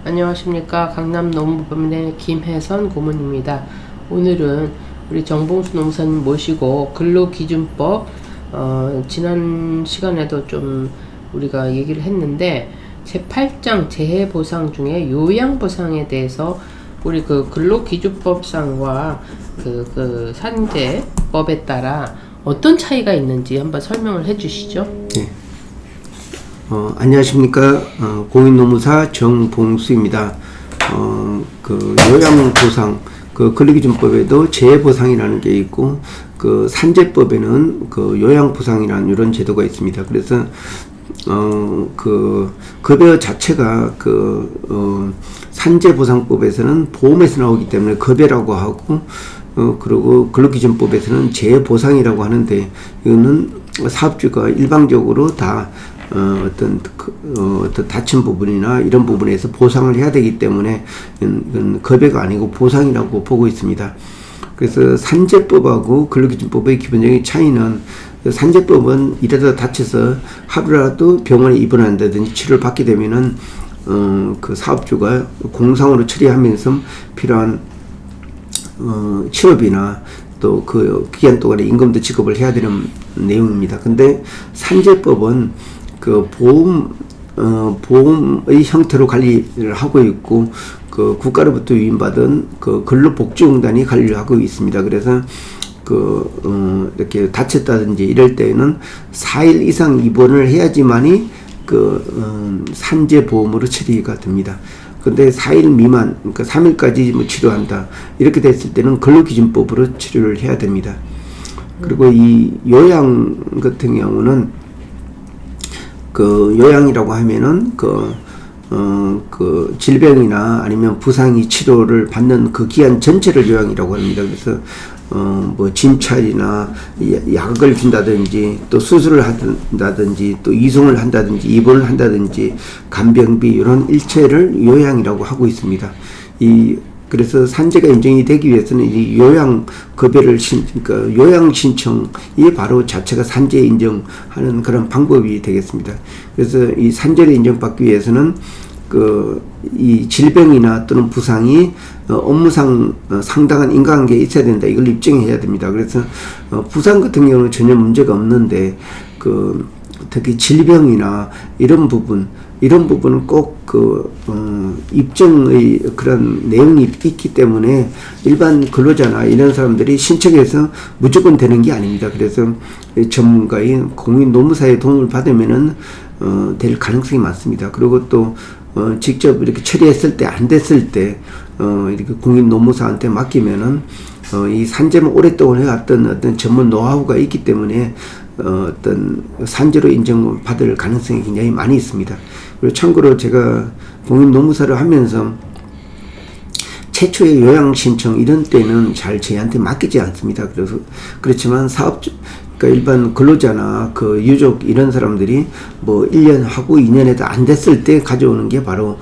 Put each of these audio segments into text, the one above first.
안녕하십니까. 강남 농무법인의 김혜선 고문입니다. 오늘은 우리 정봉수 농사님 모시고 근로기준법 지난 시간에도 좀 우리가 얘기를 했는데 제8장 재해보상 중에 요양보상에 대해서 우리 그 근로기준법상과 그 산재법에 따라 어떤 차이가 있는지 한번 설명을 해 주시죠. 네. 안녕하십니까. 공인노무사 정봉수입니다. 그 요양보상, 그 근로기준법에도 재해보상이라는 게 있고, 그 산재법에는 그 요양보상이라는 이런 제도가 있습니다. 그래서, 그 급여 자체가 산재보상법에서는 보험에서 나오기 때문에 급여라고 하고, 그리고 근로기준법에서는 재해보상이라고 하는데, 이거는 사업주가 일방적으로 다 어떤 다친 부분이나 이런 부분에서 보상을 해야 되기 때문에 이건 급여가 아니고 보상이라고 보고 있습니다. 그래서 산재법하고 근로기준법의 기본적인 차이는, 산재법은 이러다 다쳐서 하루라도 병원에 입원한다든지 치료를 받게 되면은 그 사업주가 공상으로 처리하면서 필요한 치료비나 또 그 기간 동안에 임금도 지급을 해야 되는 내용입니다. 근데 산재법은 그 보험의 형태로 관리를 하고 있고, 그 국가로부터 위임받은 그 근로복지공단이 관리를 하고 있습니다. 그래서 이렇게 다쳤다든지 이럴 때는 4일 이상 입원을 해야지만이 산재보험으로 처리가 됩니다. 근데 4일 미만, 그러니까 3일까지 뭐 치료한다, 이렇게 됐을 때는 근로기준법으로 치료를 해야 됩니다. 그리고 이 요양 같은 경우는, 요양이라고 하면은 질병이나 아니면 부상이 치료를 받는 그 기한 전체를 요양이라고 합니다. 그래서 뭐 진찰이나 약을 준다든지, 또 수술을 한다든지, 또 이송을 한다든지, 입원을 한다든지, 간병비 이런 일체를 요양이라고 하고 있습니다. 그래서 산재가 인정이 되기 위해서는 이 요양급여를 그러니까 요양 신청이 바로 자체가 산재 인정하는 그런 방법이 되겠습니다. 그래서 이 산재를 인정받기 위해서는 이 질병이나 또는 부상이 업무상 상당한 인과관계에 있어야 된다, 이걸 입증해야 됩니다. 그래서 부상 같은 경우는 전혀 문제가 없는데, 특히 질병이나 이런 부분은 꼭 입증의 그런 내용이 있기 때문에 일반 근로자나 이런 사람들이 신청해서 무조건 되는 게 아닙니다. 그래서 전문가인 공인노무사의 도움을 받으면은 될 가능성이 많습니다. 그리고 또 직접 이렇게 처리했을 때 안 됐을 때 이렇게 공인노무사한테 맡기면은 이 산재만 오랫동안 해왔던 어떤 전문 노하우가 있기 때문에 어떤 산재로 인정받을 가능성이 굉장히 많이 있습니다. 그리고 참고로 제가 공인노무사를 하면서 최초의 요양 신청 이런 때는 잘 저희한테 맡기지 않습니다. 그렇지만 그러니까 일반 근로자나 그 유족 이런 사람들이 뭐 1년 하고 2년에도 안 됐을 때 가져오는 게 바로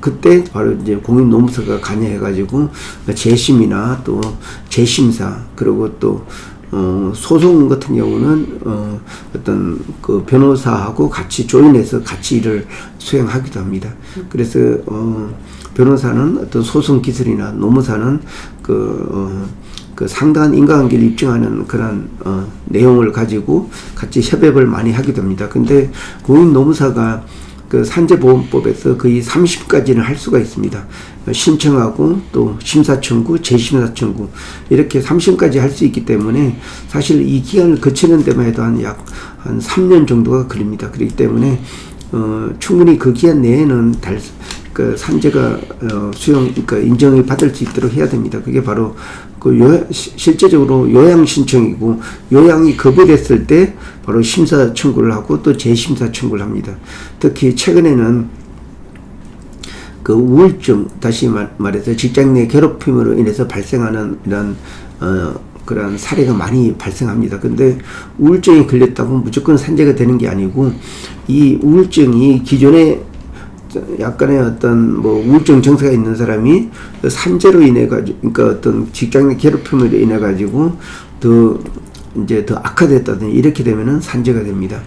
그때 바로 이제 공인노무사가 관여해가지고 재심이나 또 재심사, 그리고 또 소송 같은 경우는 어떤 그 변호사하고 같이 조인해서 같이 일을 수행하기도 합니다. 그래서 변호사는 어떤 소송 기술이나 노무사는 상당한 인과관계를 입증하는 그런 내용을 가지고 같이 협업을 많이 하기도 합니다. 근데 공인노무사가 산재보험법에서 거의 30까지는 할 수가 있습니다. 신청하고 또 심사청구, 재심사청구 이렇게 30까지 할 수 있기 때문에 사실 이 기간을 거치는 데만 해도 약 3년 정도가 걸립니다. 그렇기 때문에 충분히 그 기간 내에는 산재가 그러니까 인정을 받을 수 있도록 해야 됩니다. 그게 바로 실제적으로 요양 신청이고, 요양이 거부됐을 때 바로 심사 청구를 하고 또 재심사 청구를 합니다. 특히 최근에는 우울증, 다시 말해서 직장 내 괴롭힘으로 인해서 발생하는 이런 그런 사례가 많이 발생합니다. 근데 우울증이 걸렸다고 무조건 산재가 되는 게 아니고, 이 우울증이 기존에 약간의 어떤 우울증 증세가 있는 사람이 산재로 인해 가지고, 그러니까 어떤 직장 내 괴롭힘으로 인해 가지고 더 악화됐다든지 이렇게 되면은 산재가 됩니다.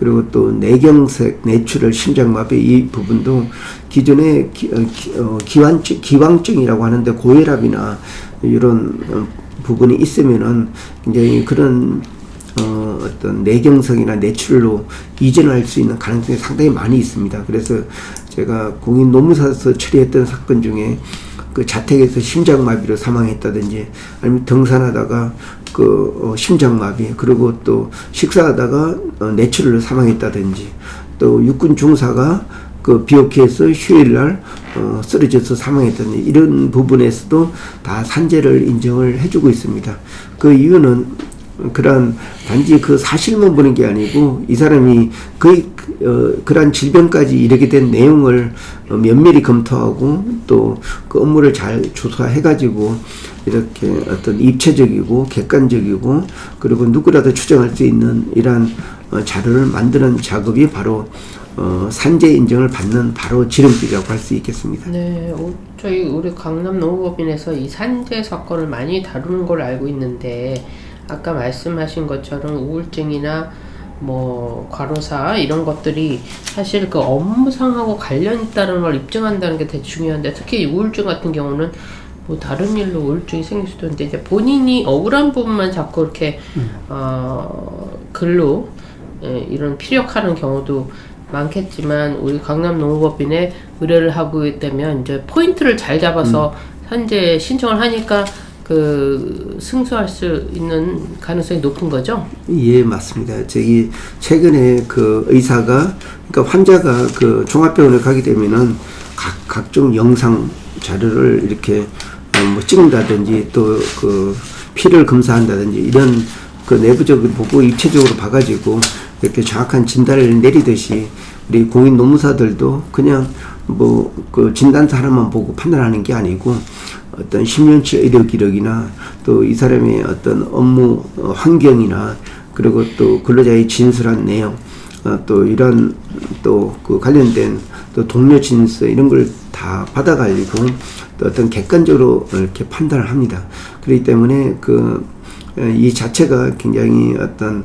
그리고 또 뇌경색, 뇌출혈, 심장마비 이 부분도 기존에 기왕증이라고 하는데 고혈압이나 이런 부분이 있으면은 굉장히 그런 어떤 뇌경색이나 뇌출혈로 이전할 수 있는 가능성이 상당히 많이 있습니다. 그래서 제가 공인 노무사에서 처리했던 사건 중에 그 자택에서 심장마비로 사망했다든지 아니면 등산하다가 심장마비 그리고 또 식사하다가 뇌출혈로 사망했다든지 또 육군 중사가 비옥회에서 휴일날 쓰러져서 사망했다든지 이런 부분에서도 다 산재를 인정을 해주고 있습니다. 그 이유는 그런 단지 그 사실만 보는 게 아니고 이 사람이 그러한 질병까지 이르게 된 내용을 면밀히 검토하고 또 그 업무를 잘 조사해가지고 이렇게 어떤 입체적이고 객관적이고 그리고 누구라도 추정할 수 있는 이러한 자료를 만드는 작업이 바로 산재 인정을 받는 바로 지름길이라고 할 수 있겠습니다. 네, 우리 강남 노무법인에서 이 산재 사건을 많이 다루는 걸 알고 있는데 아까 말씀하신 것처럼 우울증이나 뭐 과로사 이런 것들이 사실 그 업무상하고 관련 있다는 걸 입증한다는 게 되게 중요한데 특히 우울증 같은 경우는 뭐 다른 일로 우울증이 생길 수도 있는데 이제 본인이 억울한 부분만 자꾸 이렇게 글로 이런 피력하는 경우도 많겠지만 우리 강남 노무법인에 의뢰를 하고 되면 이제 포인트를 잘 잡아서 산재 신청을 하니까 승소할 수 있는 가능성이 높은 거죠? 예, 맞습니다. 저기 최근에 그 의사가 그러니까 환자가 그 종합병원에 가게 되면은 각종 영상 자료를 이렇게 뭐 찍는다든지 또 그 피를 검사한다든지 이런 그 내부적으로 보고 입체적으로 봐가지고 이렇게 정확한 진단을 내리듯이 우리 공인 노무사들도 그냥 뭐 그 진단서 하나만 보고 판단하는 게 아니고 어떤 10년치 의료 기록이나 또 이 사람의 어떤 업무 환경이나 그리고 또 근로자의 진술한 내용 또 이런 또 그 관련된 또 동료 진술 이런 걸 다 받아가지고 또 어떤 객관적으로 이렇게 판단을 합니다. 그렇기 때문에 이 자체가 굉장히 어떤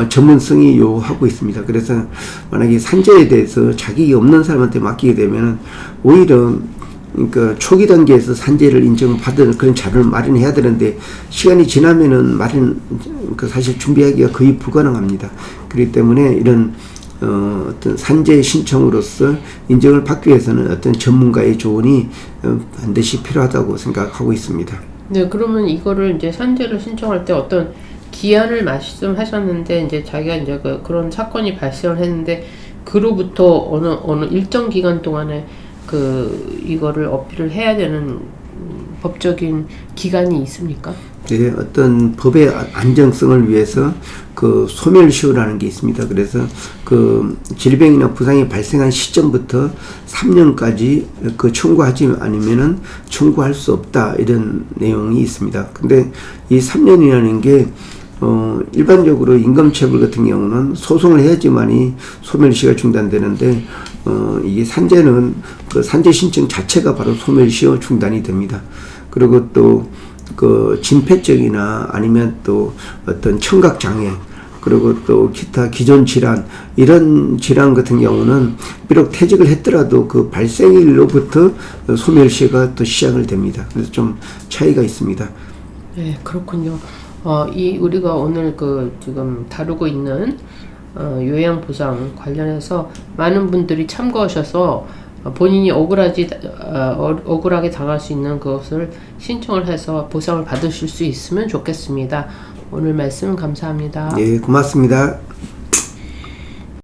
전문성이 요하고 있습니다. 그래서 만약에 산재에 대해서 자격이 없는 사람한테 맡기게 되면 오히려 그러니까 초기 단계에서 산재를 인정받은 그런 자료를 마련해야 되는데 시간이 지나면은 사실 준비하기가 거의 불가능합니다. 그렇기 때문에 이런 어떤 산재 신청으로서 인정을 받기 위해서는 어떤 전문가의 조언이 반드시 필요하다고 생각하고 있습니다. 네, 그러면 이거를 이제 산재를 신청할 때 어떤 기한을 말씀하셨는데 이제 자기가 이제 그런 사건이 발생을 했는데 그로부터 어느 일정 기간 동안에 이거를 어필을 해야 되는 법적인 기간이 있습니까? 네, 어떤 법의 안정성을 위해서 소멸시효라는 게 있습니다. 그래서 질병이나 부상이 발생한 시점부터 3년까지 청구하지 않으면은 청구할 수 없다 이런 내용이 있습니다. 근데 이 3년이라는 게 일반적으로 임금체불 같은 경우는 소송을 해야지만이 소멸시효가 중단되는데 이게 산재는 산재 신청 자체가 바로 소멸시효 중단이 됩니다. 그리고 또 진폐증이나 아니면 또 어떤 청각장애 그리고 또 기타 기존 질환 이런 질환 같은 경우는 비록 퇴직을 했더라도 그 발생일로부터 소멸시효가 또 시작을 됩니다. 그래서 좀 차이가 있습니다. 네, 그렇군요. 우리가 오늘 지금 다루고 있는 요양보상 관련해서 많은 분들이 참고하셔서 본인이 억울하게 당할 수 있는 그것을 신청을 해서 보상을 받으실 수 있으면 좋겠습니다. 오늘 말씀 감사합니다. 네, 고맙습니다.